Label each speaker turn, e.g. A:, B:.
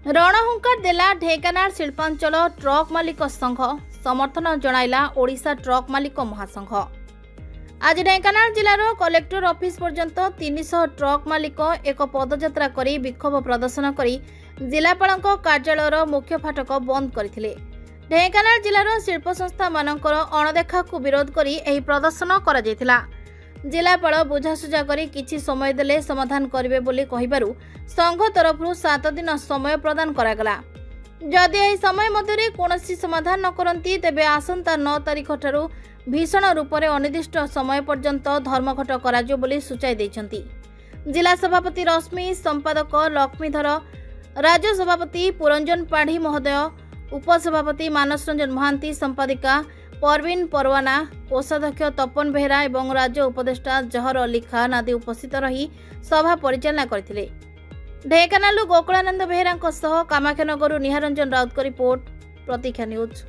A: रणहुंकार देला ढेंकानाल शिल्पांचल ट्रक मालिक संघ समर्थन जणाइला ओडिशा ट्रक मालिक महासंघ। आज ढेंकानाल जिलार कलेक्टर ऑफिस पर्यंत 300 ट्रक मालिक एक पदयात्रा करी विक्षोभ प्रदर्शन करी जिलापाल कार्यालय मुख्य फाटक बंद करथिले। ढेंकानाल जिलार शिल्प संस्था मानकर अणदेखा को विरोध करी एही प्रदर्शन करा जैथिला। जिलापाल बुझासुझा करी किछि समय देले समाधान करिवे बोली कहिबारु संघ तरफ 7 दिन समय प्रदान करागला। जदि एही समय मध्यरे कोनोसी समाधान न करंती तेबे आसंता 9 तारिख ठारू भीषण रूप से अनिर्दिष्ट समय पर्यंत धर्मघट कराजियो बोली सूचाई दैछंती। जिला सभापति रश्मि, संपादक लक्ष्मीधर, राज्य सभापति पुरंजन पाढ़ी महोदय, उपसभापति मानस रंजन महांती, संपादिका परवीन परवाना, कोषाध्यक्ष तपन बेहरा एवं राज्य उपदेष्टा जहर अली खान आदि उपस्थित रही सभा परिचालना करथिले। ढेंकानालु गोकुलानंद बेहरा कामाख्यानगर निहारंजन राउत रिपोर्ट, प्रतीक्षा न्यूज।